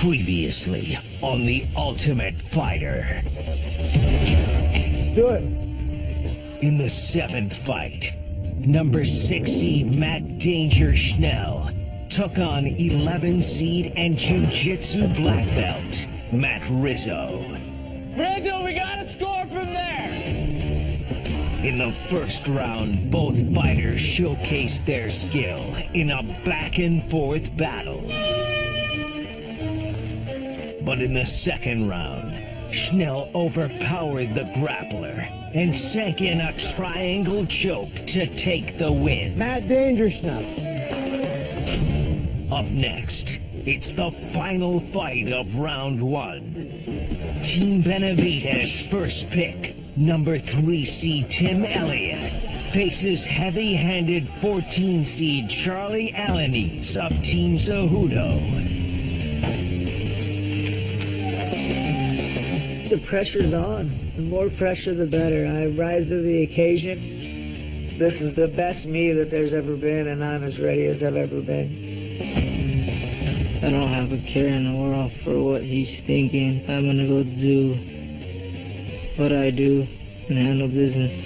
Previously on The Ultimate Fighter. Let's do it. In the seventh fight, number 6 seed Matt Danger Schnell took on 11 seed and Jiu-Jitsu black belt Matt Rizzo. Rizzo, we gotta score from there! In the first round, both fighters showcased their skill in a back-and-forth battle. But in the second round, Schnell overpowered the grappler and sank in a triangle choke to take the win. Matt Danger Schnell. Up next, it's the final fight of round 1. Team Benavidez first pick, number 3 seed Tim Elliott, faces heavy-handed 14 seed Charlie Alanis of Team Cejudo. The pressure's on. The more pressure, the better. I rise to the occasion. This is the best me that there's ever been, and I'm as ready as I've ever been. I don't have a care in the world for what he's thinking. I'm gonna go do what I do and handle business.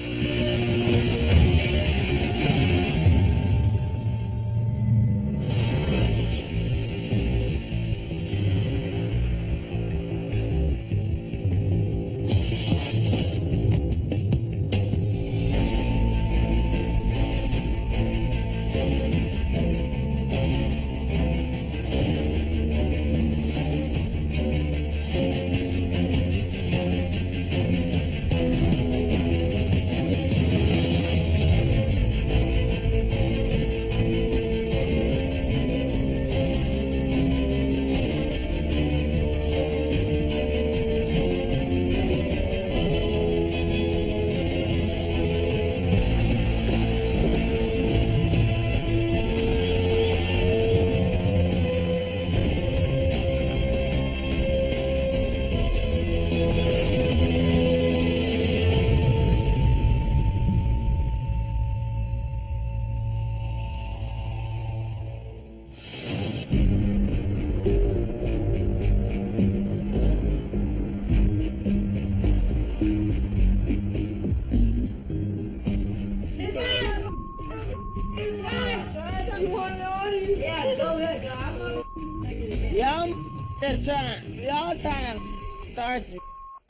Y'all trying to start some.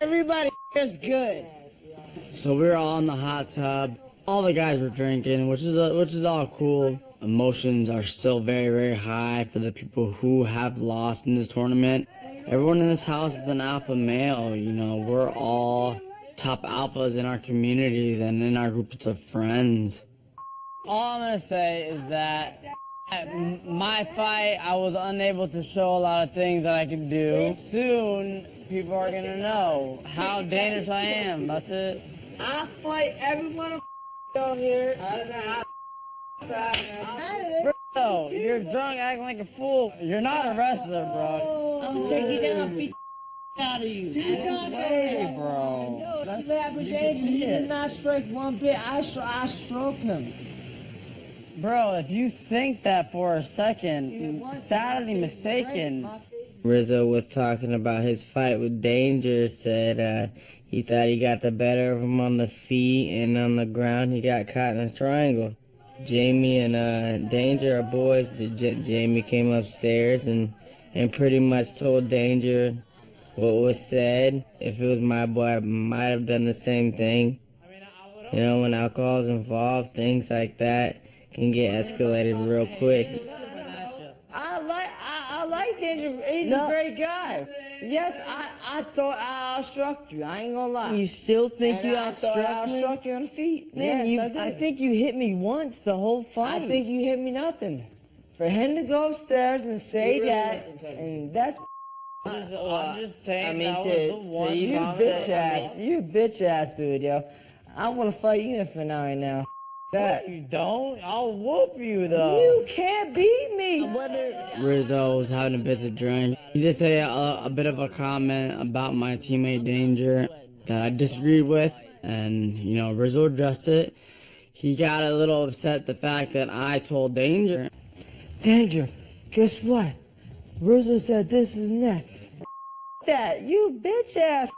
Everybody is good. So we were all in the hot tub. All the guys were drinking, which is all cool. Emotions are still very, very high for the people who have lost in this tournament. Everyone in this house is an alpha male. You know, we're all top alphas in our communities and in our groups of friends. All I'm gonna say is that at my fight, I was unable to show a lot of things that I could do. Soon, people are gonna know how dangerous I am. That's it. I fight everyone down here. Bro, you're drunk, acting like a fool. You're not a wrestler, bro. I'm gonna take you down, beat out of you. Hey, bro. No, see what happens, Adrian? He did not strike one bit. I stroked him. Bro, if you think that for a second, sadly mistaken. Rizzo was talking about his fight with Danger, said he thought he got the better of him on the feet, and on the ground he got caught in a triangle. Jamie and Danger are boys. Jamie came upstairs and pretty much told Danger what was said. If it was my boy, I might have done the same thing. You know, when alcohol's involved, things like that can get escalated real quick. I like Danger. He's a great guy. Yes, I thought I outstruck you. I ain't gonna lie. You still think you I thought I outstruck me? outstruck you on the feet. Man, Yes, I think you hit me once the whole fight. I think you hit me nothing. For him to go upstairs and say that, and that's I'm just saying, I mean, that to was the one. you bitch ass. You bitch ass dude, yo. I wanna fight you in a finale now. That. You don't? I'll whoop you, though. You can't beat me. Rizzo was having a bit of drink. He did say a bit of a comment about my teammate Danger that I disagreed with, and, you know, Rizzo addressed it. He got a little upset the fact that I told Danger. Danger, guess what? Bruiser said this is next. That, you bitch ass,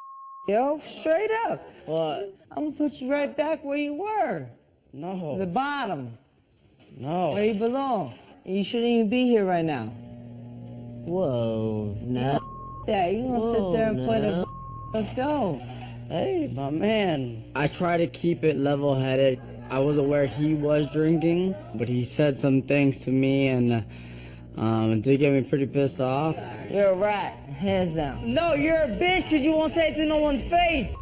yo, straight up. What? I'm gonna put you right back where you were. No. The bottom, No. where you belong. And you shouldn't even be here right now. Whoa, no. That, you gonna sit there and play the let's go. Hey, my man. I try to keep it level-headed. I was aware he was drinking, but he said some things to me, and it did get me pretty pissed off. You're a rat, hands down. No, you're a bitch because you won't say it to no one's face.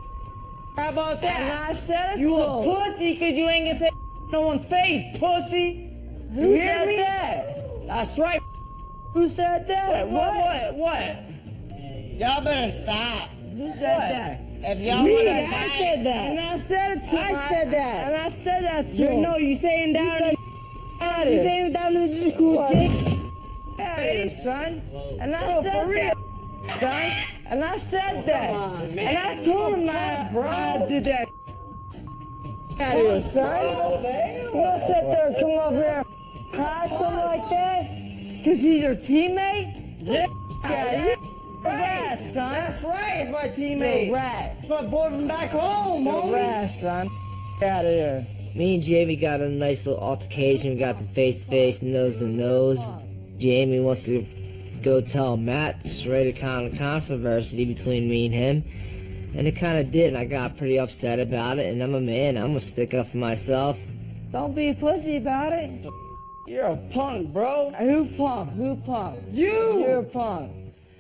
How about And that? I said it You to a him. pussy because you ain't gonna say it to no one's face, pussy. Who You hear said me? that? That's right. Who said that? What? Y'all better stop. Who said that? If y'all Me, want to I fight, said that. And I said it to him. I said that. And I said that to You him. know, you saying down to Out you here. saying down to the jacuzzi. Out here, son. And I Bro, said for real. that, son. And I said that. And I told him I did that. Out here, son. You gonna sit there and come over here and cry to him like that? Cause he's your teammate? Yeah. Yeah, you a rat, son. That's right, it's my You're a teammate. rat. It's my boy from back home, You're a homie. rat, son. Out of here. Me and Jamie got a nice little altercation. We got the face-to-face, nose-to-nose. Jamie wants to go tell Matt, straight kind of controversy between me and him. And it kind of did, and I got pretty upset about it. And I'm a man, I'm gonna stick up for myself. Don't be a pussy about it. You're a punk, bro. Who punk? Who punk? You, You're a punk.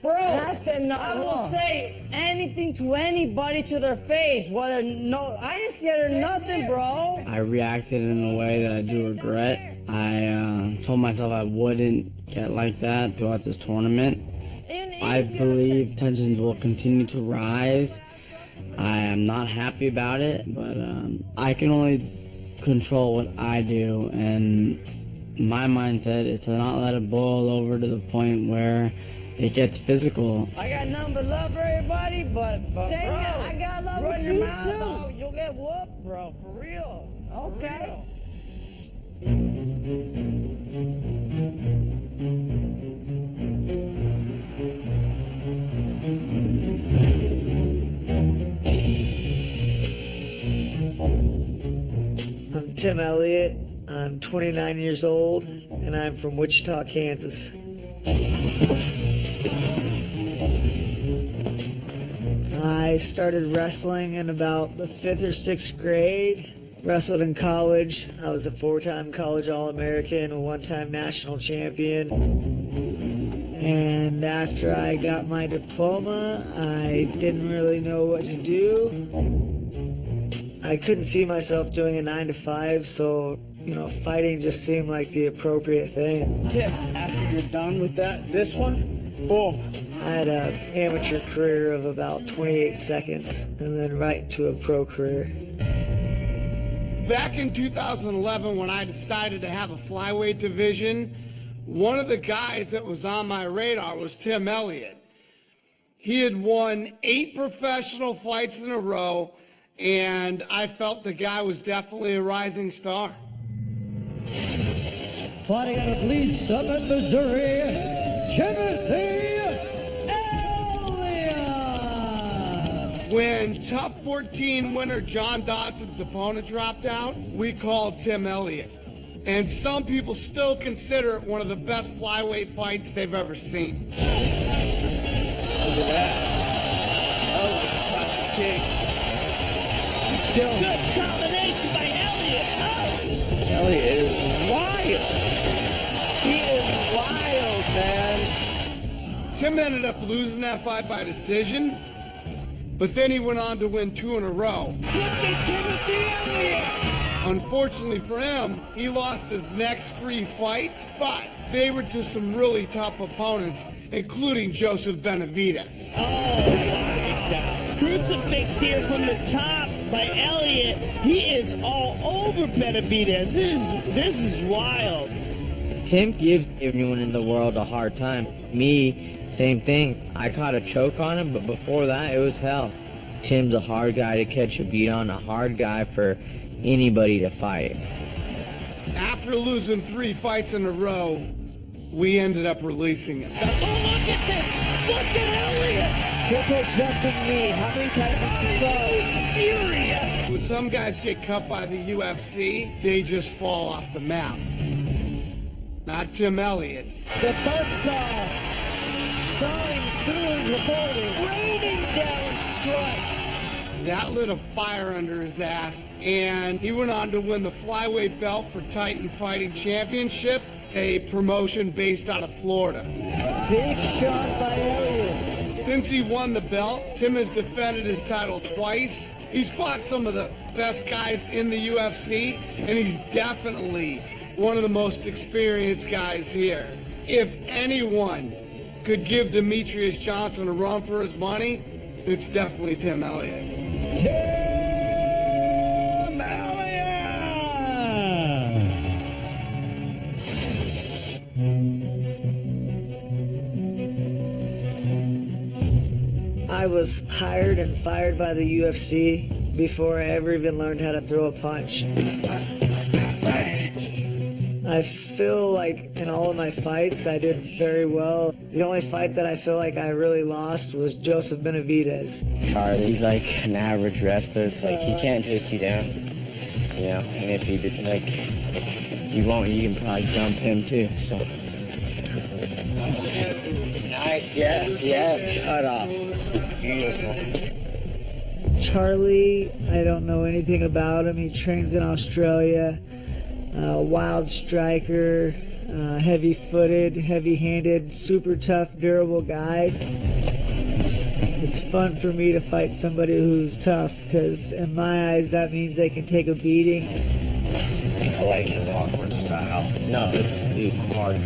bro. And I said nothing I will wrong. say anything to anybody to their face. Whether no, I ain't scared of nothing, bro. I reacted in a way that I do regret. I told myself I wouldn't get like that throughout this tournament. I believe tensions will continue to rise. I am not happy about it, but I can only control what I do, and my mindset is to not let it boil over to the point where it gets physical. I got nothing but love for everybody, but bro, Dang it, I got love run with your you mouth, too. dog. You'll get whooped, bro, for real. For Okay. real. I'm Tim Elliott. I'm 29 years old, and I'm from Wichita, Kansas. I started wrestling in about the 5th or 6th grade. Wrestled in college. I was a 4-time college All-American, a 1-time national champion. And after I got my diploma, I didn't really know what to do. I couldn't see myself doing a 9-to-5, so, fighting just seemed like the appropriate thing. Tip, after you're done with this one, boom. I had an amateur career of about 28 seconds, and then right into a pro career. Back in 2011, when I decided to have a flyweight division, one of the guys that was on my radar was Tim Elliott. He had won 8 professional fights in a row, and I felt the guy was definitely a rising star. Fighting out of Lee Summit, Missouri, Timothy Elliott. When Top 14 winner John Dodson's opponent dropped out, we called Tim Elliott. And some people still consider it one of the best flyweight fights they've ever seen. Look at that. Oh, that's the king. Still. Good combination by Elliott. Oh. Elliott is wild. He is wild, man. Tim ended up losing that fight by decision, but then he went on to win 2 in a row. Look at Timothy Elliott. Unfortunately for him, he lost his next 3 fights, but they were to some really tough opponents, including Joseph Benavidez. Oh, nice takedown. Crucifix here from the top by Elliott. He is all over Benavidez. This is wild. Tim gives everyone in the world a hard time. Me, same thing. I caught a choke on him, but before that, it was hell. Tim's a hard guy to catch a beat on, a hard guy for anybody to fight. After losing 3 fights in a row, we ended up releasing him. Oh, look at this! Look at Elliot! Triple jumping knee. How many times have you saw? Serious! When some guys get cut by the UFC, they just fall off the map. Not Tim Elliott. The buzzsaw sawing through his opponent, raining down strikes. That lit a fire under his ass, and he went on to win the flyweight belt for Titan Fighting Championship, a promotion based out of Florida. Big shot by Elliot. Since he won the belt, Tim has defended his title twice. He's fought some of the best guys in the UFC, and he's definitely one of the most experienced guys here. If anyone could give Demetrius Johnson a run for his money, it's definitely Tim Elliott. Tim Elliott! I was hired and fired by the UFC before I ever even learned how to throw a punch. I feel like in all of my fights I did very well. The only fight that I feel like I really lost was Joseph Benavidez. Charlie's like an average wrestler. It's like he can't take you down. You know, and if he did, like, you won't, you can probably jump him too. So nice, yes, cut off. Beautiful. Charlie, I don't know anything about him. He trains in Australia. Wild striker, heavy-footed, heavy-handed, super tough, durable guy. It's fun for me to fight somebody who's tough, because in my eyes that means they can take a beating. I like his awkward style. No, it's hard.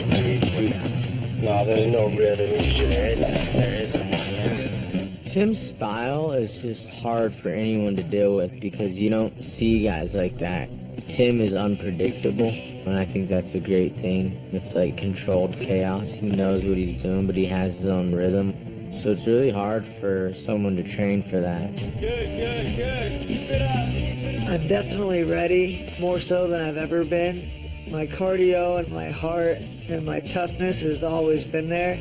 No, there's no rhythm. There isn't one. Tim's style is just hard for anyone to deal with because you don't see guys like that. Tim is unpredictable, and I think that's a great thing. It's like controlled chaos. He knows what he's doing, but he has his own rhythm. So it's really hard for someone to train for that. Good. Keep it up. I'm definitely ready, more so than I've ever been. My cardio and my heart and my toughness has always been there.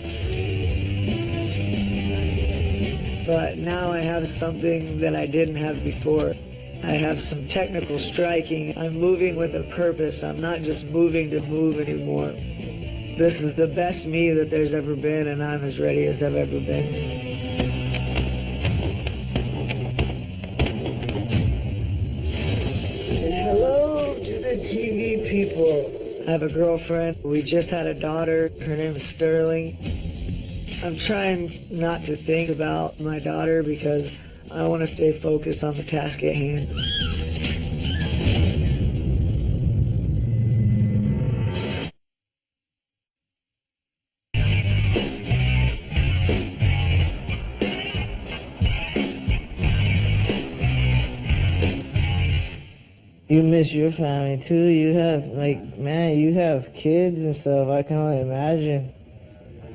But now I have something that I didn't have before. I have some technical striking. I'm moving with a purpose. I'm not just moving to move anymore. This is the best me that there's ever been, and I'm as ready as I've ever been. Hello to the TV people. I have a girlfriend. We just had a daughter. Her name is Sterling. I'm trying not to think about my daughter because I want to stay focused on the task at hand. You miss your family too. You have, you have kids and stuff. I can only imagine.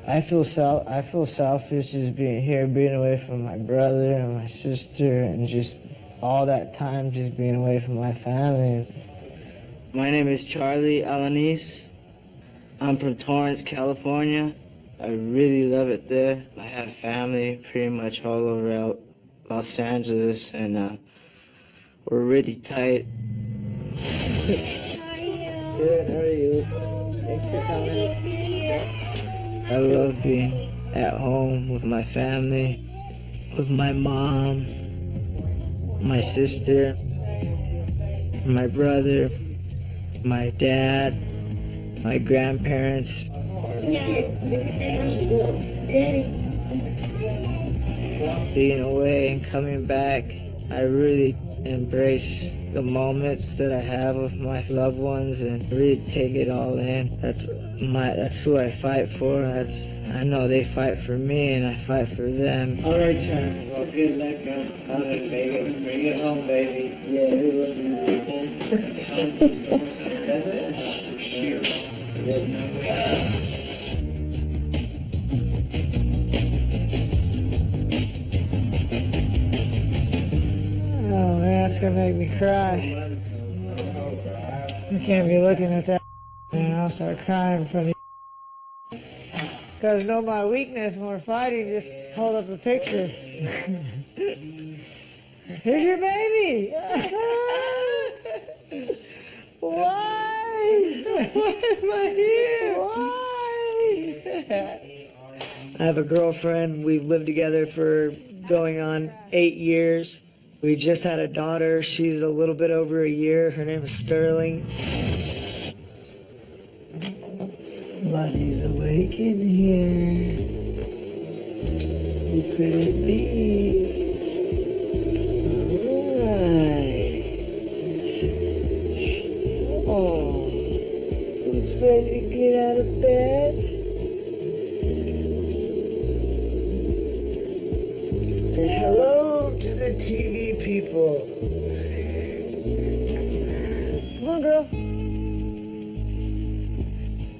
I feel selfish just being here, being away from my brother and my sister, and just all that time just being away from my family. My name is Charlie Alanis. I'm from Torrance, California. I really love it there. I have family pretty much all over Los Angeles, and we're really tight. How are you? Good, how are you? Thanks for coming. I love being at home with my family, with my mom, my sister, my brother, my dad, my grandparents. Being away and coming back, I really embrace the moments that I have with my loved ones and really take it all in. That's who I fight for. I know they fight for me and I fight for them. All right, Tom. Well, good luck on it, baby. Bring it home, baby. Yeah, we will do Oh man, that's gonna make me cry. I can't be looking at that and I'll start crying in front of you. Guys know my weakness when we're fighting, just hold up a picture. Here's your baby! Why? Why am I here? Why? I have a girlfriend. We've lived together for going on 8 years. We just had a daughter. She's a little bit over a year. Her name is Sterling. Somebody's awake in here. Who could it be? Oh, who's ready to get out of bed? Say hello to the TV people. Come on, girl.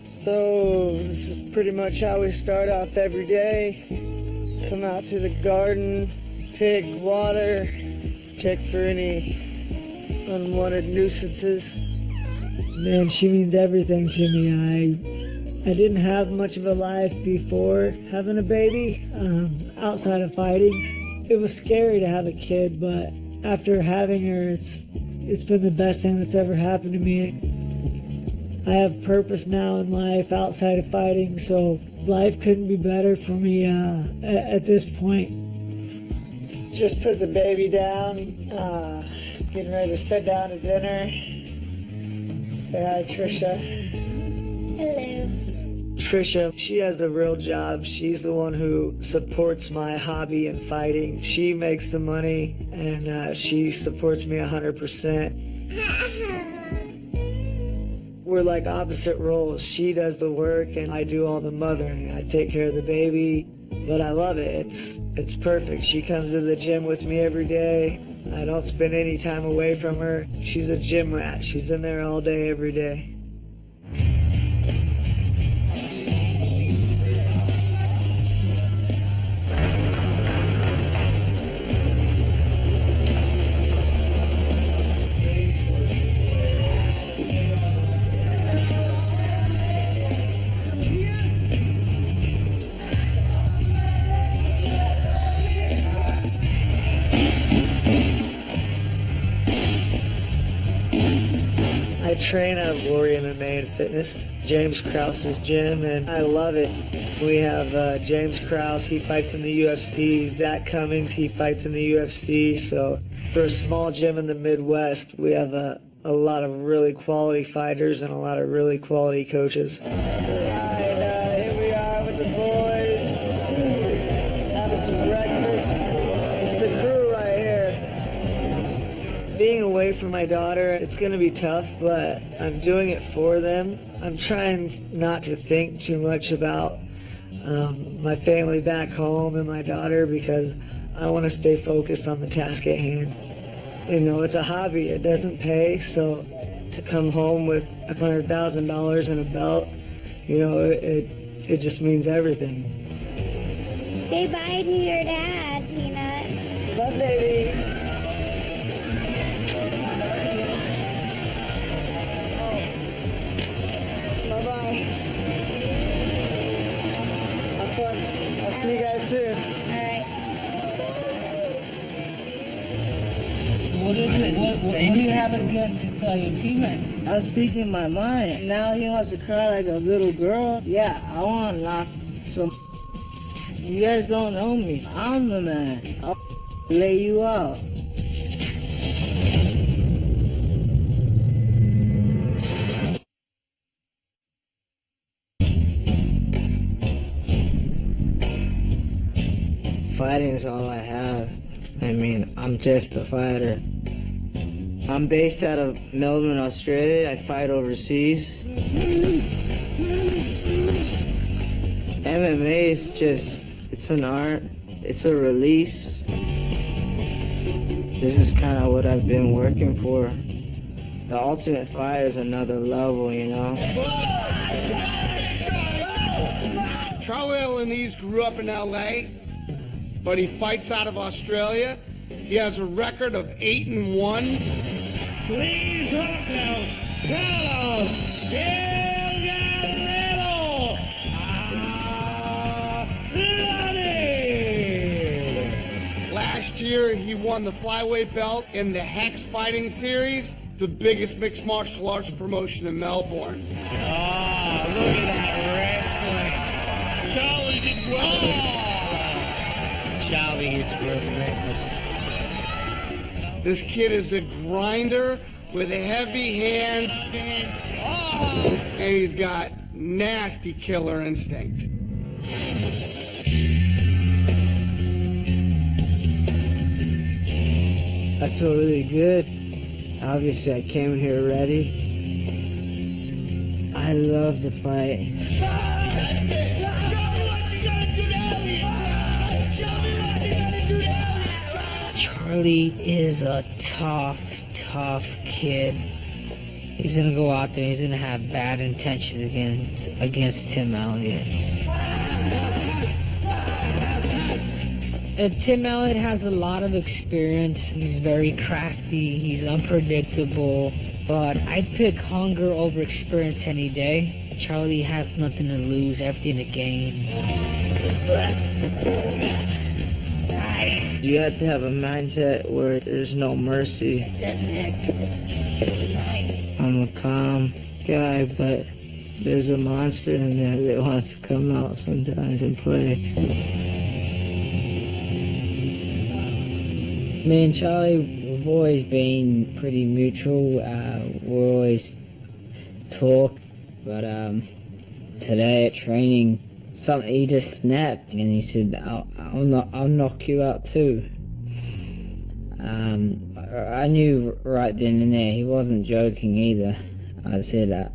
So, this is pretty much how we start off every day. Come out to the garden, pick water, check for any unwanted nuisances. Man, she means everything to me. I didn't have much of a life before having a baby, outside of fighting. It was scary to have a kid, but after having her, it's been the best thing that's ever happened to me. I have purpose now in life outside of fighting, so life couldn't be better for me at this point. Just put the baby down, getting ready to sit down to dinner. Say hi, Trisha. Hello. Trisha, she has a real job. She's the one who supports my hobby in fighting. She makes the money, and she supports me 100%. We're like opposite roles. She does the work, and I do all the mothering. I take care of the baby, but I love it. It's perfect. She comes to the gym with me every day. I don't spend any time away from her. She's a gym rat. She's in there all day, every day. I train out of Glory MMA and Fitness, James Krause's gym, and I love it. We have James Krause, he fights in the UFC, Zach Cummings, he fights in the UFC, so for a small gym in the Midwest, we have a lot of really quality fighters and a lot of really quality coaches. All right, here we are with the boys, having some breakfast. It's the crew right here. Being away from my daughter, it's going to be tough, but I'm doing it for them. I'm trying not to think too much about my family back home and my daughter because I want to stay focused on the task at hand. You know, it's a hobby. It doesn't pay, so to come home with $100,000 and a belt, you know, it just means everything. Say bye to your dad, Peanut. Bye, baby. Bye-bye. Have fun. I'll see you guys soon. All right. What is it? What do you have against your teammate? I'm speaking my mind. Now he wants to cry like a little girl. Yeah, I want to knock some. You guys don't know me. I'm the man. I'll lay you out. Fighting is all I have. I mean, I'm just a fighter. I'm based out of Melbourne, Australia. I fight overseas. MMA is just, it's an art. It's a release. This is kind of what I've been working for. The Ultimate Fighter is another level, you know? Charlie Alanese grew up in LA, but he fights out of Australia. He has a record of 8-1. Please welcome Carlos El Guerrero. year, he won the flyweight belt in the Hex Fighting Series, the biggest mixed martial arts promotion in Melbourne. Oh, look at that wrestling. Charlie did well. Charlie is for breakfast. This kid is a grinder with heavy hands, and he's got nasty killer instinct. I feel really good. Obviously, I came here ready. I love the fight. Charlie is a tough kid. He's gonna go out there, he's gonna have bad intentions against Tim Elliott. Tim Elliott has a lot of experience. He's very crafty, he's unpredictable, but I pick hunger over experience any day. Charlie has nothing to lose, everything to gain. You have to have a mindset where there's no mercy. I'm a calm guy, but there's a monster in there that wants to come out sometimes and play. Me and Charlie, we've always been pretty mutual. We always talk, but today at training, he just snapped and he said, I'll knock you out too. I knew right then and there he wasn't joking either. I said,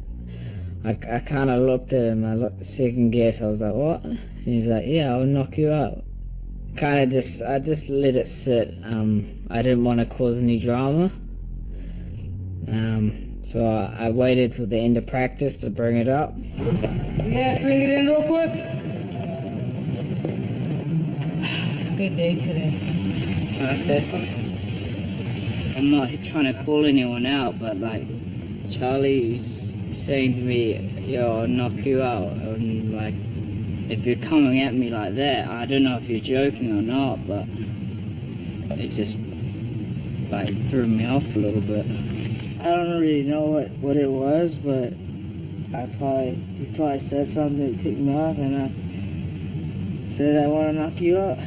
I kind of looked at him, I looked second guess, I was like, what? And he's like, yeah, I'll knock you out. I just let it sit. I didn't want to cause any drama. So I waited till the end of practice to bring it up. Yeah, bring it in real quick. It's a good day today. Can I say something? I'm not trying to call anyone out, but like, Charlie's saying to me, yo, I'll knock you out. And like, if you're coming at me like that, I don't know if you're joking or not, but it just like threw me off a little bit. I don't really know what it was, but he probably said something that took me off, and I said I want to knock you out.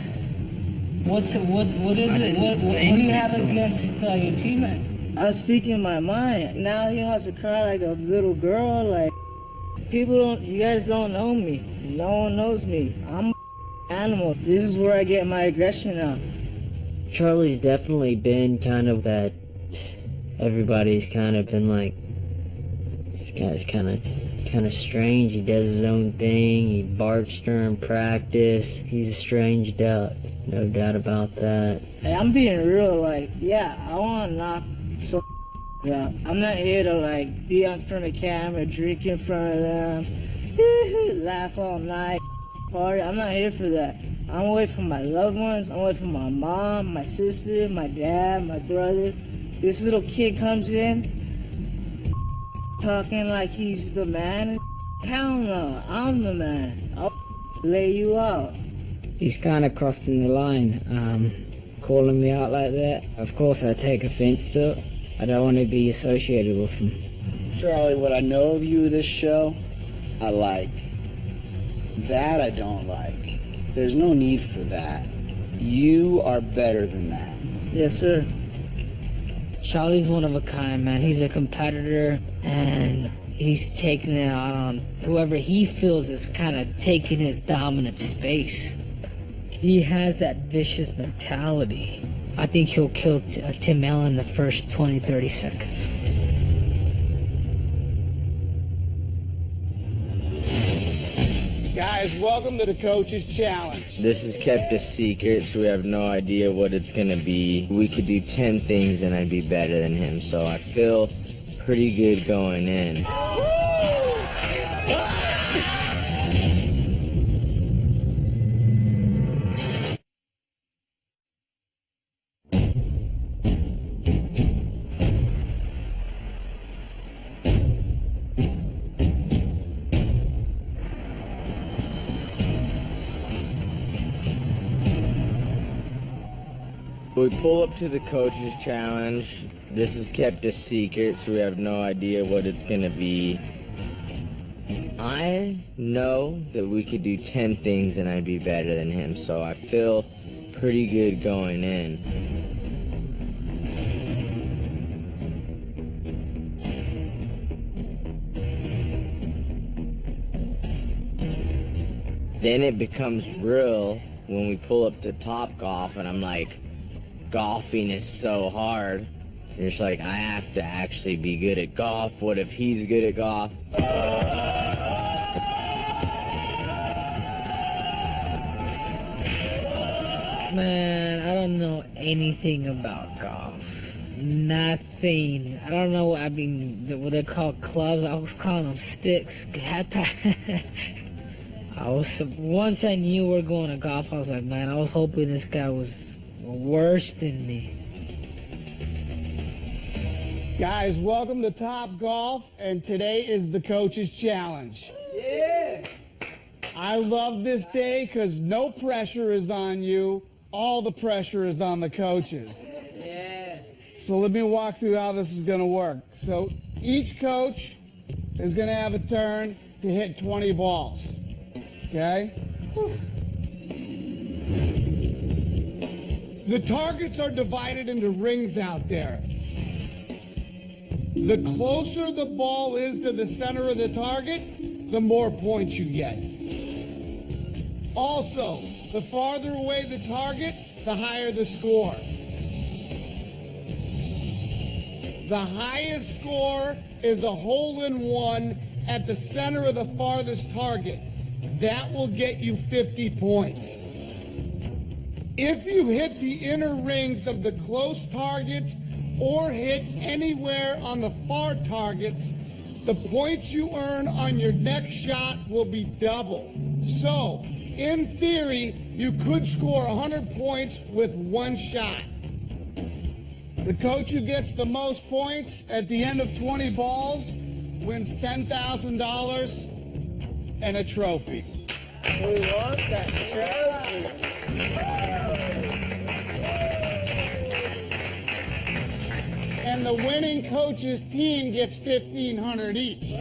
What is it? What do you have against your teammate? I was speaking my mind. Now he wants to cry like a little girl. Like, you guys don't know me. No one knows me. I'm an animal. This is where I get my aggression out. Charlie's definitely been kind of that. Everybody's kind of been like, this guy's kind of strange. He does his own thing. He barks during practice. He's a strange duck. No doubt about that. Hey, I'm being real. Like, yeah, I want to knock some out. I'm not here to like be in front of camera, drink in front of them, laugh all night, party. I'm not here for that. I'm away from my loved ones. I'm away from my mom, my sister, my dad, my brother. This little kid comes in talking like he's the man. Hell no, I'm the man. I'll lay you out. He's kind of crossing the line, calling me out like that. Of course I take offense to it. I don't want to be associated with him. Charlie, what I know of you this show, I like. That I don't like. There's no need for that. You are better than that. Yes, sir. Charlie's one of a kind, man. He's a competitor, and he's taking it out on whoever he feels is kind of taking his dominant space. He has that vicious mentality. I think he'll kill Tim Elliott in the first 20, 30 seconds. Guys, welcome to the Coach's Challenge. This is kept a secret, so we have no idea what it's gonna be. We could do 10 things and I'd be better than him, so I feel pretty good going in. We pull up to the coaches challenge. This is kept a secret, so we have no idea what it's gonna be. I know that we could do 10 things and I'd be better than him, so I feel pretty good going in. Then it becomes real when we pull up to Topgolf and I'm like, golfing is so hard. And it's like, I have to actually be good at golf. What if he's good at golf? Man, I don't know anything about golf. Nothing. I don't know. I mean, what they call clubs. I was calling them sticks. Once I knew we were going to golf, I was like, man, I was hoping this guy was worse than me. Guys, welcome to Top Golf, and today is the Coaches Challenge. Yeah. I love this day because no pressure is on you. All the pressure is on the coaches. Yeah. So let me walk through how this is going to work. So each coach is going to have a turn to hit 20 balls. Okay? The targets are divided into rings out there. The closer the ball is to the center of the target, the more points you get. Also, the farther away the target, the higher the score. The highest score is a hole-in-one at the center of the farthest target. That will get you 50 points. If you hit the inner rings of the close targets or hit anywhere on the far targets, the points you earn on your next shot will be double. So, in theory, you could score 100 points with one shot. The coach who gets the most points at the end of 20 balls wins $10,000 and a trophy. We want that trophy. And the winning coach's team gets $1,500 each.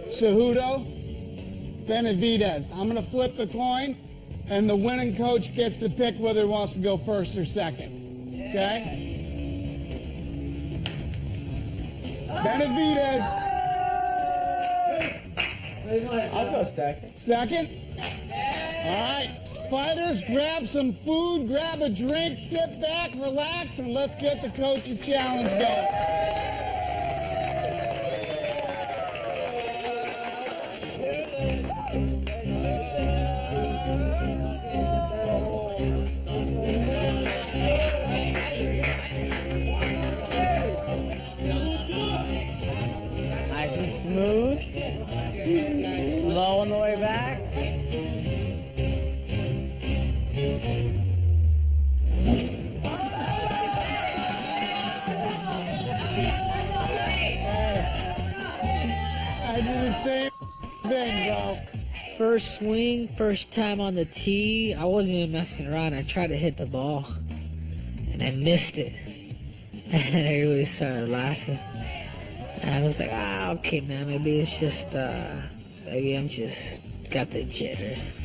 Cejudo, Benavidez. I'm going to flip the coin, and the winning coach gets to pick whether he wants to go first or second. Okay? Benavidez. I'll go second. Second? All right. Fighters, grab some food, grab a drink, sit back, relax, and let's get the coaching challenge going. Nice and smooth. Slow on the way back. I do the same thing, bro. First swing, first time on the tee, I wasn't even messing around. I tried to hit the ball, and I missed it. And I really started laughing. And I was like, okay, man, maybe it's just, maybe I'm just got the jitters.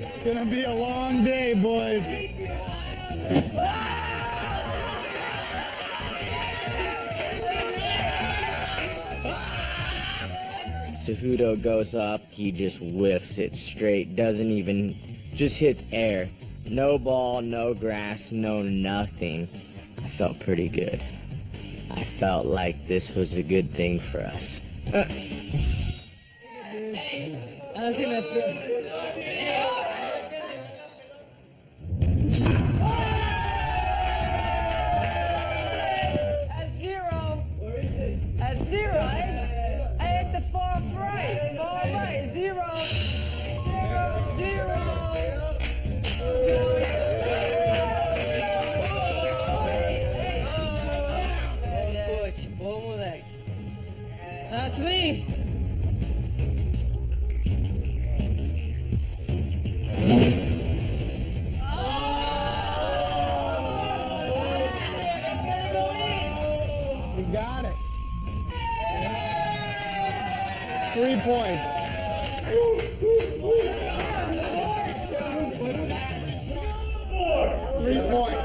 It's gonna be a long day, boys. Cejudo goes up, he just whiffs it straight, doesn't even, just hits air. No ball, no grass, no nothing. I felt pretty good. I felt like this was a good thing for us. I was gonna At zero. At zero. I hit the far right. Far right. Zero. Zero. points. 3 points.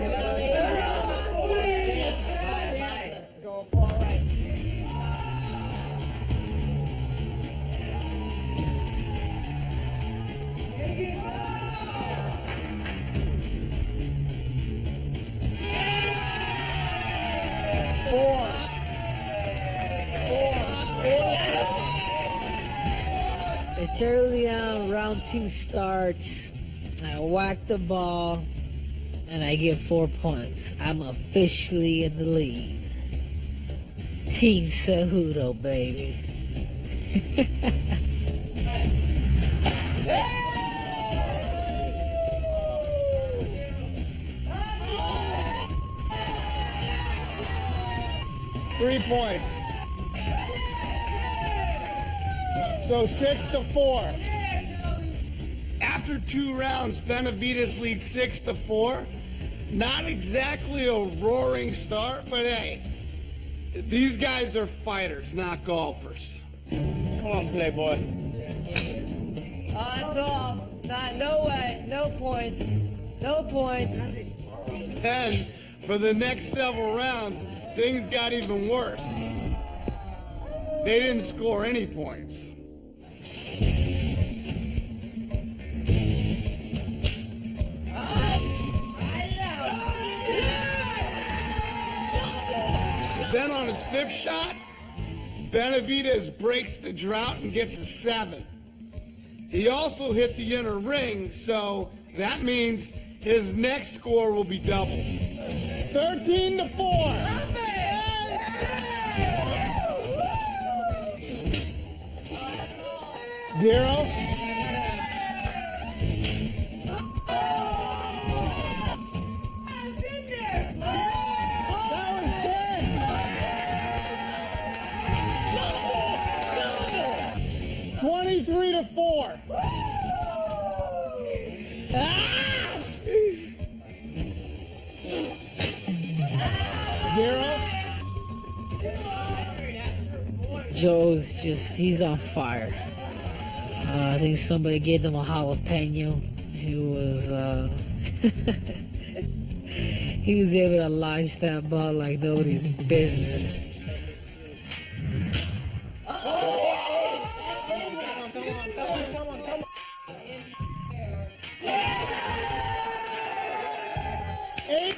Let's go far right. 4. It's early on, round 2 starts. I whack the ball, and I get 4 points. I'm officially in the lead. Team Cejudo, baby. 3 points. So 6-4. After 2 rounds, Benavidez leads 6-4. Not exactly a roaring start, but hey, these guys are fighters, not golfers. Come on, Playboy. Odds off. No way. No points. No points. And for the next several rounds, things got even worse. They didn't score any points. Then on his 5th shot, Benavidez breaks the drought and gets a 7. He also hit the inner ring, so that means his next score will be double. 13-4. 0. 23-4. Joe's he's on fire. I think somebody gave him a jalapeno. He was able to launch that ball like nobody's business.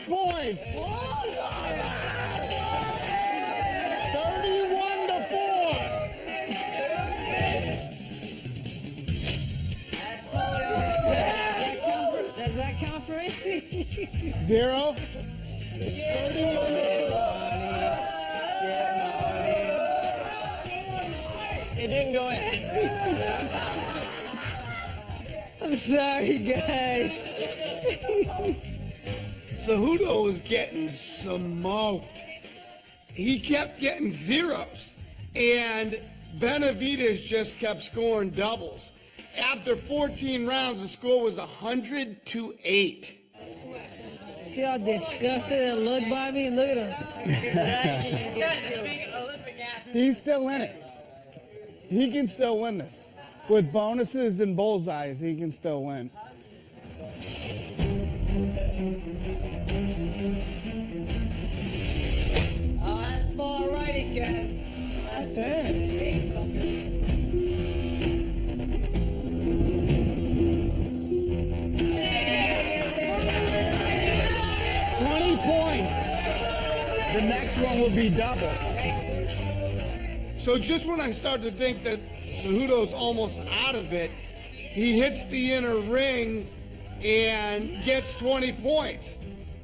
Points. 31-4. Does that count for anything? 0. It didn't go in. I'm sorry, guys. Cejudo was getting smoked. He kept getting zeros, and Benavidez just kept scoring doubles. After 14 rounds, the score was 100-8. See how disgusted it looked by me? Look at him. He's still in it. He can still win this. With bonuses and bullseyes, he can still win. Oh, that's far right again. That's it. 20 points. The next one will be double. So just when I start to think that Cejudo's almost out of it, he hits the inner ring and gets 20 points,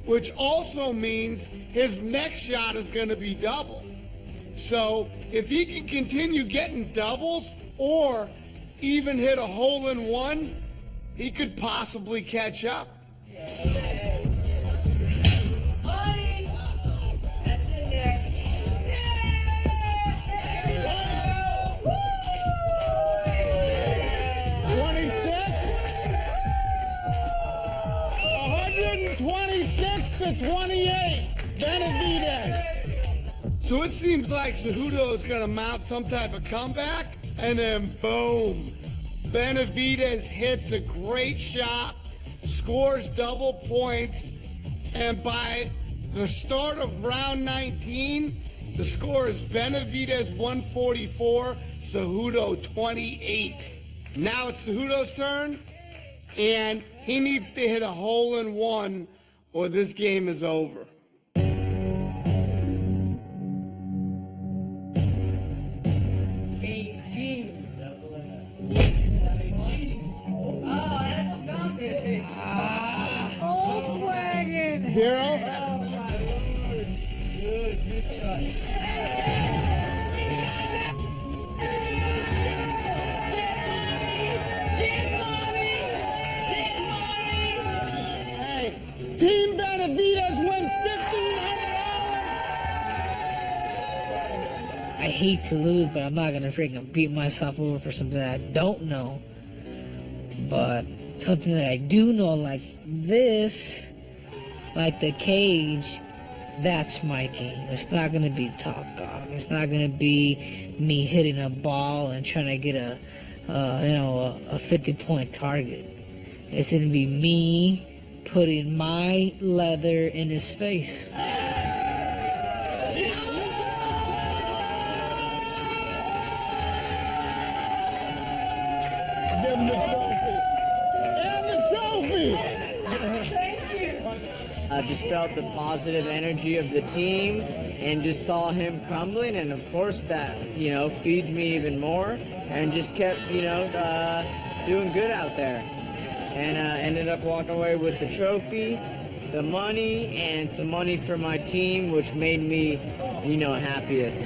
which also means his next shot is going to be double. So if he can continue getting doubles or even hit a hole-in-one, he could possibly catch up. That's in there. 126-28, Benavidez. So it seems like Cejudo is going to mount some type of comeback, and then boom. Benavidez hits a great shot, scores double points, and by the start of round 19, the score is Benavidez 144, Cejudo 28. Now it's Cejudo's turn, and he needs to hit a hole-in-one or this game is over. Zero? Hey, Team Benavidez wins $1,500. I hate to lose, but I'm not gonna freaking beat myself over for something that I don't know. But something that I do know, like this, like the cage, that's my game. It's not gonna be Top Dog. It's not gonna be me hitting a ball and trying to get a 50-point target. It's gonna be me putting my leather in his face. Give him the trophy. And the trophy! I just felt the positive energy of the team and just saw him crumbling, and of course that, feeds me even more, and just kept, doing good out there. And ended up walking away with the trophy, the money, and some money for my team, which made me, happiest.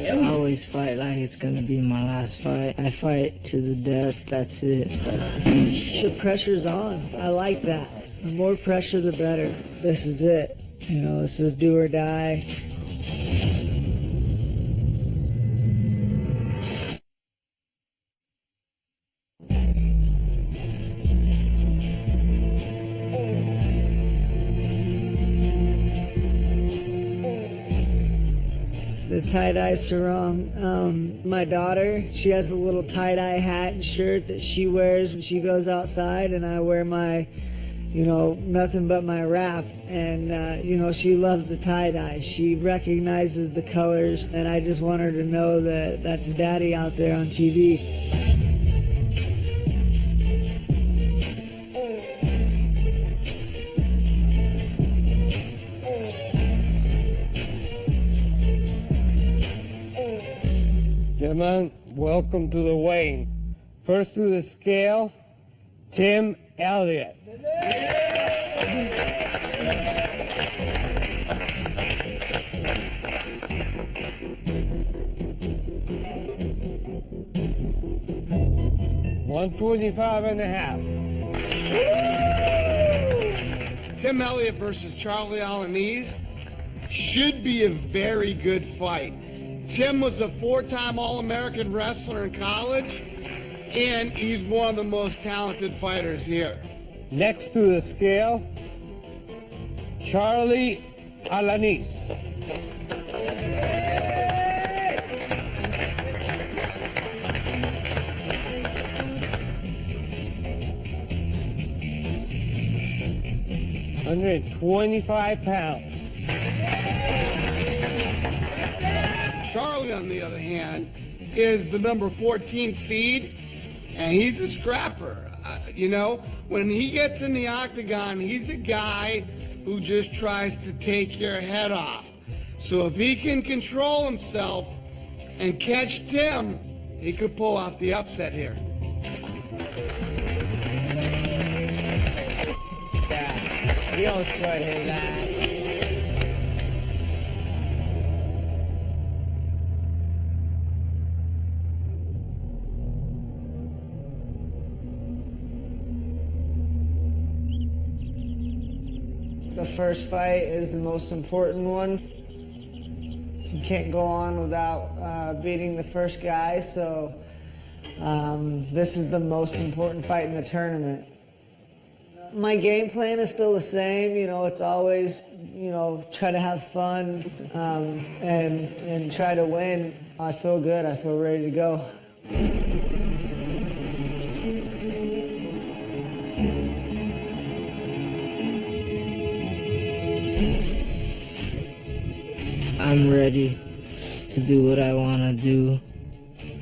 I always fight like it's gonna be my last fight. I fight to the death, that's it. The pressure's on. I like that. The more pressure, the better. This is it. This is do or die. The tie-dye sarong. My daughter, she has a little tie-dye hat and shirt that she wears when she goes outside, and I wear my, nothing but my wrap. And, she loves the tie-dye. She recognizes the colors, and I just want her to know that that's Daddy out there on TV. Gentlemen, welcome to the weighing. First to the scale, Tim Elliott. $125.5. Tim Elliott versus Charlie Alaniz should be a very good fight. Tim was a 4-time All-American wrestler in college, and he's one of the most talented fighters here. Next to the scale, Charlie Alaniz. £125. Charlie, on the other hand, is the number 14 seed, and he's a scrapper. When he gets in the octagon, he's a guy who just tries to take your head off. So if he can control himself and catch Tim, he could pull off the upset here. Yeah, he don't sweat his ass. The first fight is the most important one. You can't go on without beating the first guy, so This is the most important fight in the tournament. My game plan is still the same. You know, it's always, you know, try to have fun and try to win. I feel good. I feel ready to go. I'm ready to do what I want to do.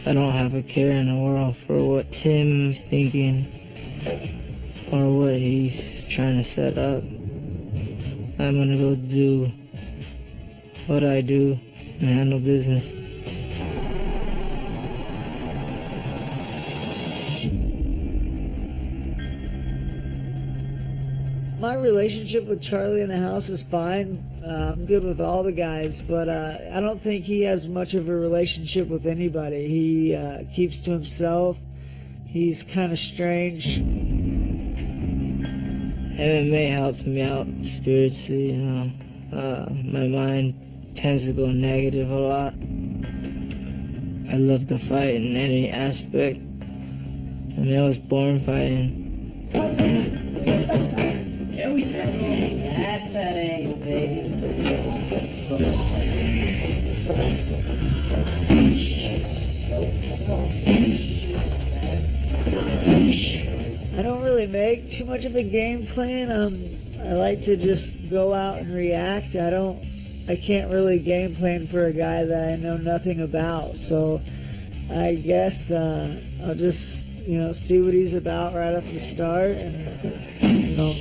I don't have a care in the world for what Tim's thinking or what he's trying to set up. I'm gonna go do what I do and handle business. My relationship with Charlie in the house is fine. I'm good with all the guys, but I don't think he has much of a relationship with anybody. He keeps to himself. He's kind of strange. MMA helps me out spiritually, you know. My mind tends to go negative a lot. I love to fight in any aspect. I mean, I was born fighting. That's that angle, baby. I don't really make too much of a game plan. I like to just go out and react. I can't really game plan for a guy that I know nothing about. So I guess I'll just, you know, see what he's about right off the start and, you know,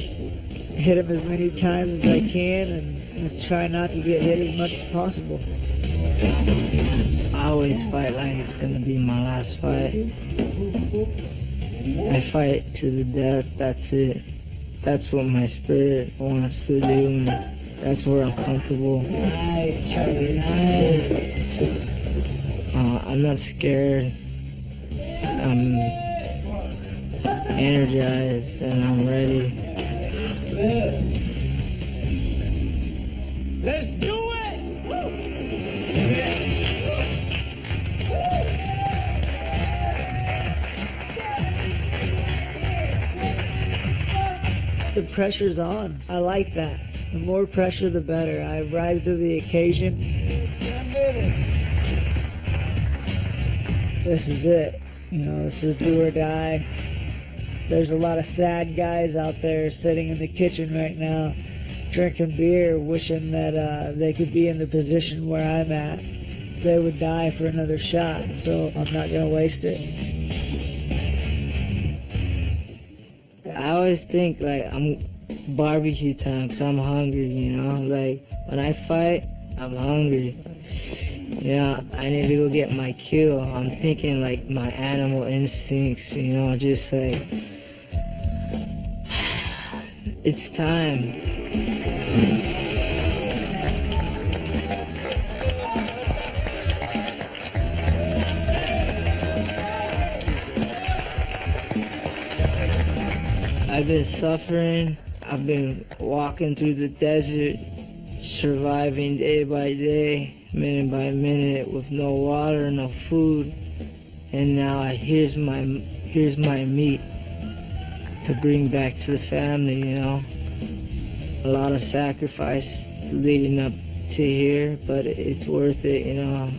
hit him as many times as I can and try not to get hit as much as possible. I always fight like it's gonna be my last fight. I fight to the death, that's it. That's what my spirit wants to do, and that's where I'm comfortable. Nice, Charlie, nice. I'm not scared. I'm energized and I'm ready. Let's do it! The pressure's on. I like that. The more pressure, the better. I rise to the occasion. This is it. You know, this is do or die. There's a lot of sad guys out there sitting in the kitchen right now, drinking beer, wishing that they could be in the position where I'm at. They would die for another shot, so I'm not going to waste it. I always think like I'm barbecue time because I'm hungry, you know? Like when I fight, I'm hungry. You know, I need to go get my kill. I'm thinking like my animal instincts, you know, just like, it's time. I've been suffering. I've been walking through the desert, surviving day by day, minute by minute, with no water, no food. And now here's my meat to bring back to the family, you know. A lot of sacrifice leading up to here, but it's worth it, you know.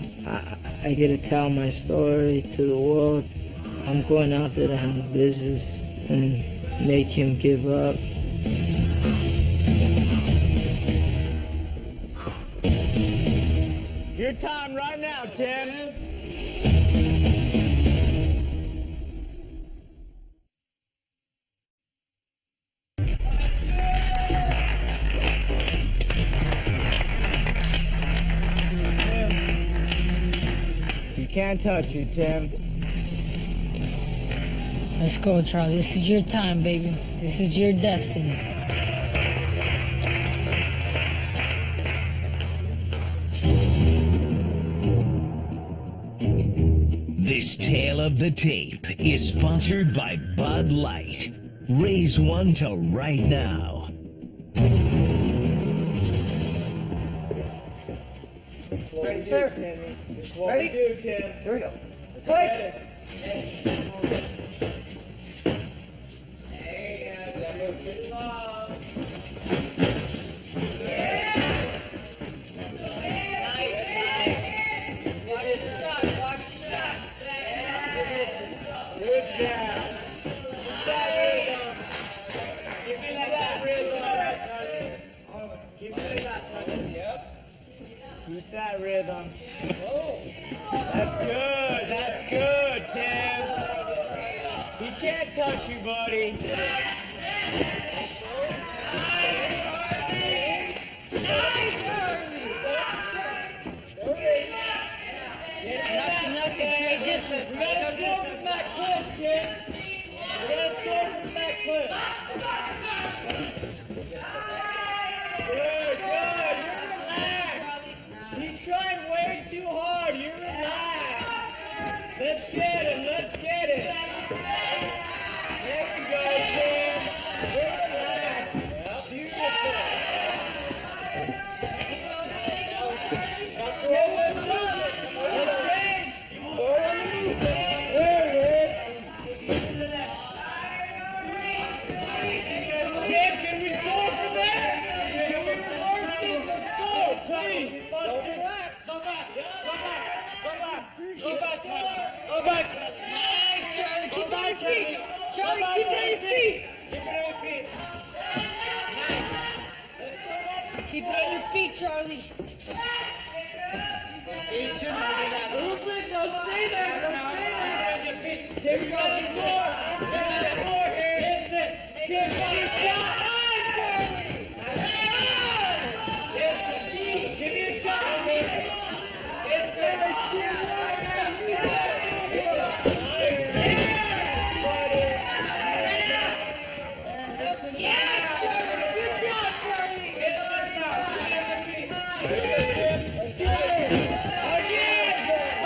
I get to tell my story to the world. I'm going out there to handle business and make him give up. Your time right now, Tim. You can't touch it, Tim. Let's go, Charlie. This is your time, baby. This is your destiny. This tale of the tape is sponsored by Bud Light. Raise one to right now. Ready, sir? Ready? Here we go. Fight! Keep that rhythm. That's good. That's good, Tim. He can't touch you, buddy. Nothing, great distance. We gotta score from that cliff, Tim. We gotta score from that cliff. Good, good. You're relaxed. He's trying way too hard. You're relaxed. Let's get him. Let's get him. There we go, Tim. We're relaxed. Beautiful. Now, let's do it. Let's change. Tim, can we score from there? Can we reverse this and score, please? Come back. Go back. Nice, Charlie. Keep it on your feet. Charlie, keep it on your feet. Keep it on your feet, Charlie. Movement, don't stay there. Here we go, let's score. Let's score here. Give me a shot. Give me a shot. Yes, Charlie. Good job, Charlie.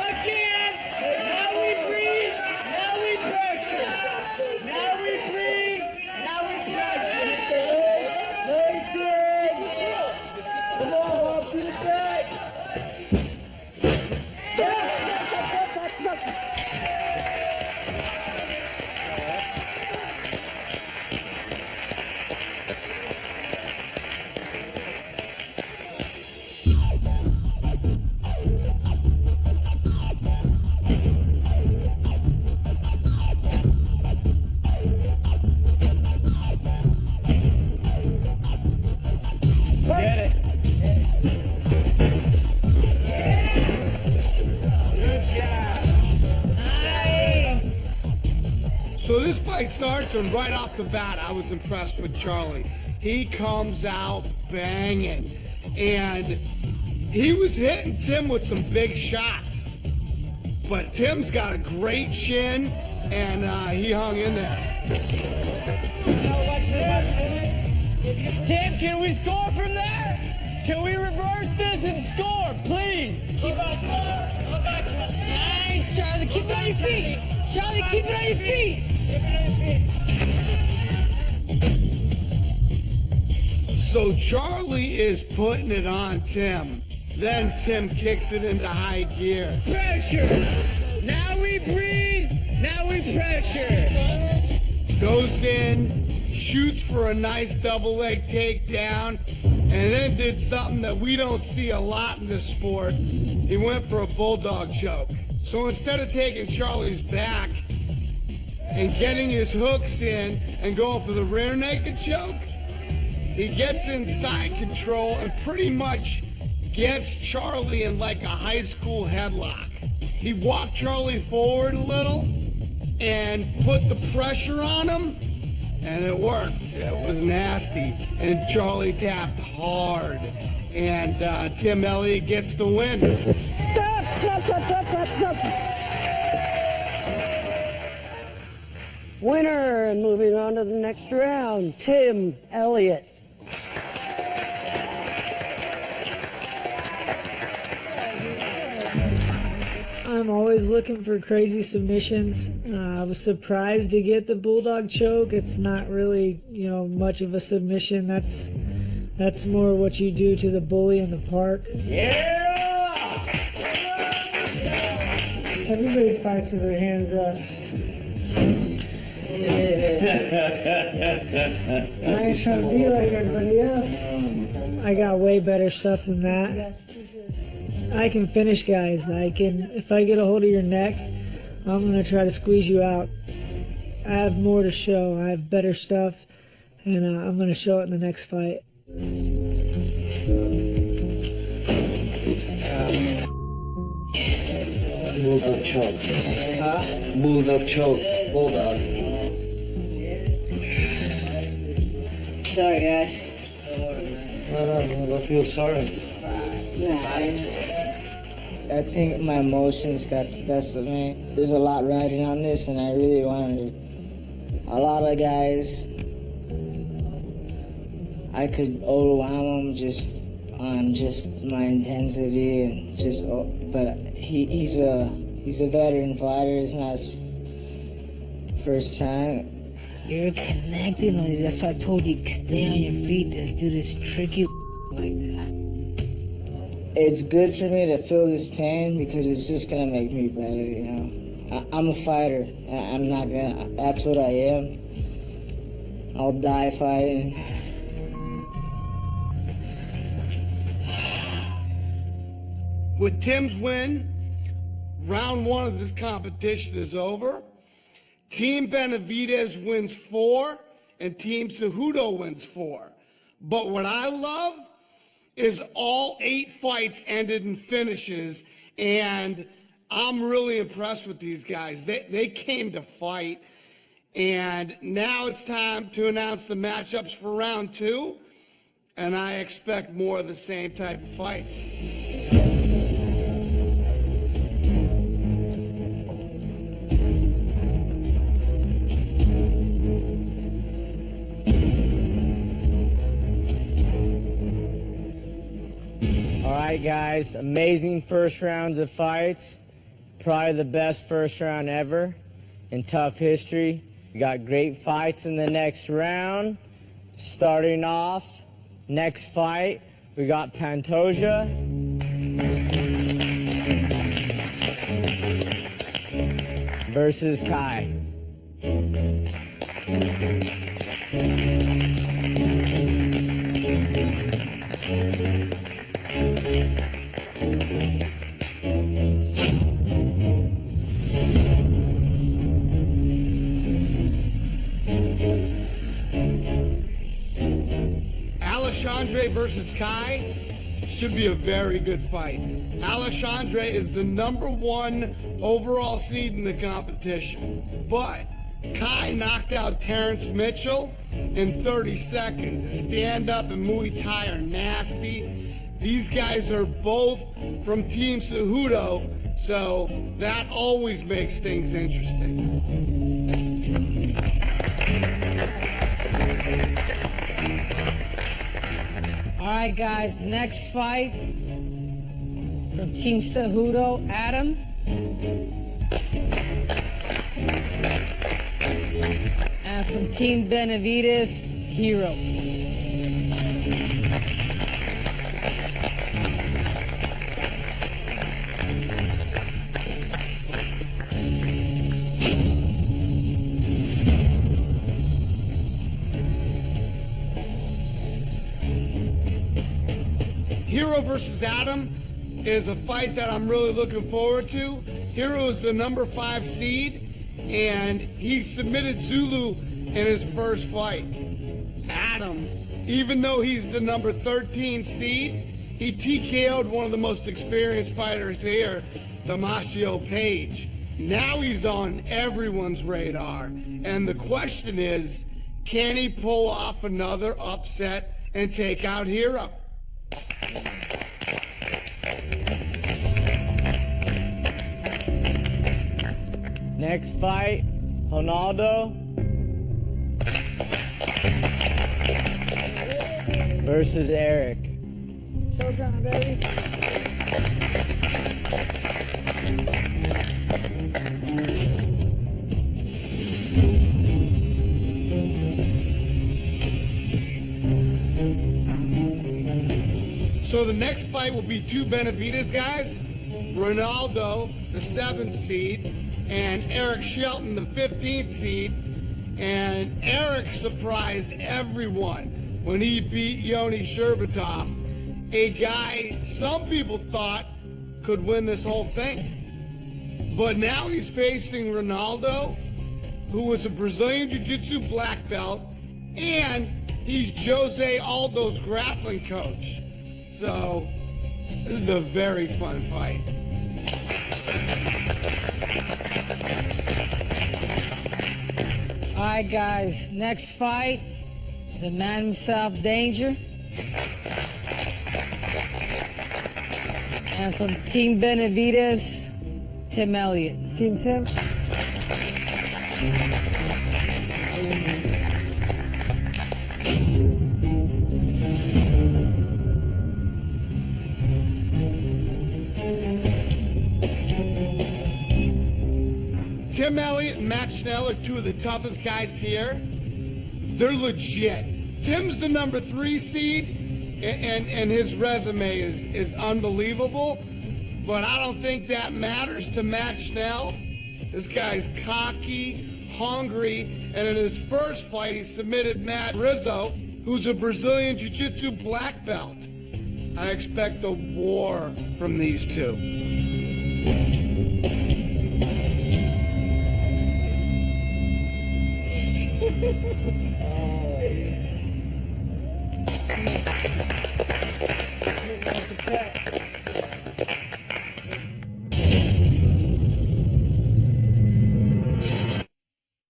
Again. Now we breathe. Now we pressure. Now we breathe. Now we pressure. Nice it. Come on, up to the back. Stop. Get it. Good job. Nice. So this fight starts, and right off the bat, I was impressed with Charlie. He comes out banging, and he was hitting Tim with some big shots. But Tim's got a great chin, and he hung in there. Tim, can we score from there? Can we reverse this and score, please? Keep on. Nice, Charlie. Keep it on your feet. Charlie, keep it on your feet. So Charlie is putting it on Tim. Then Tim kicks it into high gear. Pressure. Now we breathe. Now we pressure. Goes in, shoots for a nice double leg takedown, and then did something that we don't see a lot in this sport. He went for a bulldog choke. So instead of taking Charlie's back and getting his hooks in and going for the rear naked choke, he gets inside control and pretty much gets Charlie in like a high school headlock. He walked Charlie forward a little and put the pressure on him, and it worked. It was nasty, and Charlie tapped hard, and Tim Elliott gets the win. Stop. Winner, and moving on to the next round, Tim Elliott. I'm always looking for crazy submissions. I was surprised to get the bulldog choke. It's not really, much of a submission. That's more what you do to the bully in the park. Yeah! Everybody fights with their hands up. I ain't trying to be like everybody else. I got way better stuff than that. I can finish guys. If I get a hold of your neck, I'm gonna try to squeeze you out. I have more to show. I have better stuff, and I'm gonna show it in the next fight. Bulldog choke. Huh? Bulldog choke. Bulldog. Sorry, guys. No, don't feel sorry. I think my emotions got the best of me. There's a lot riding on this, and I really wanted a lot of guys. I could overwhelm them just on just my intensity and just. But he's a veteran fighter. It's not his first time. You're connecting on this. That's why I told you stay on your feet. This dude is tricky like that. It's good for me to feel this pain because it's just gonna make me better, you know. I'm a fighter. I'm not gonna. That's what I am. I'll die fighting. With Tim's win, round one of this competition is over. Team Benavidez wins 4, and Team Cejudo wins 4. But what I love is all 8 fights ended in finishes, and I'm really impressed with these guys. They came to fight, and now it's time to announce the matchups for round 2, and I expect more of the same type of fights. All right, guys, amazing first rounds of fights. Probably the best first round ever in tough history. We got great fights in the next round. Starting off, next fight, we got Pantoja versus Kai. Alexandre versus Kai should be a very good fight. Alexandre is the #1 overall seed in the competition, but Kai knocked out Terrence Mitchell in 30 seconds. Stand-up and Muay Thai are nasty. These guys are both from Team Cejudo, so that always makes things interesting. All right, guys, next fight from Team Cejudo, Adam. And from Team Benavidez, Hero. Hero versus Adam is a fight that I'm really looking forward to. Hero is the #5 seed, and he submitted Zulu in his first fight. Adam, even though he's the #13 seed, he TKO'd one of the most experienced fighters here, Damasio Page. Now he's on everyone's radar, and the question is, can he pull off another upset and take out Hero? Next fight, Ronaldo versus Eric. Showtime, baby. So the next fight will be 2 Benavidez guys, Ronaldo the 7th seed, and Eric Shelton, the 15th seed. And Eric surprised everyone when he beat Yoni Sherbatov, a guy some people thought could win this whole thing. But now he's facing Ronaldo, who was a Brazilian Jiu-Jitsu black belt, and he's Jose Aldo's grappling coach. So this is a very fun fight. All right, guys, next fight, the man himself, Danger. And from Team Benavides, Tim Elliott. Team Tim? Tim Elliott and Matt Schnell are two of the toughest guys here. They're legit. Tim's the number 3 seed, and his resume is unbelievable. But I don't think that matters to Matt Schnell. This guy's cocky, hungry, and in his first fight, he submitted Matt Rizzo, who's a Brazilian Jiu-Jitsu black belt. I expect a war from these two.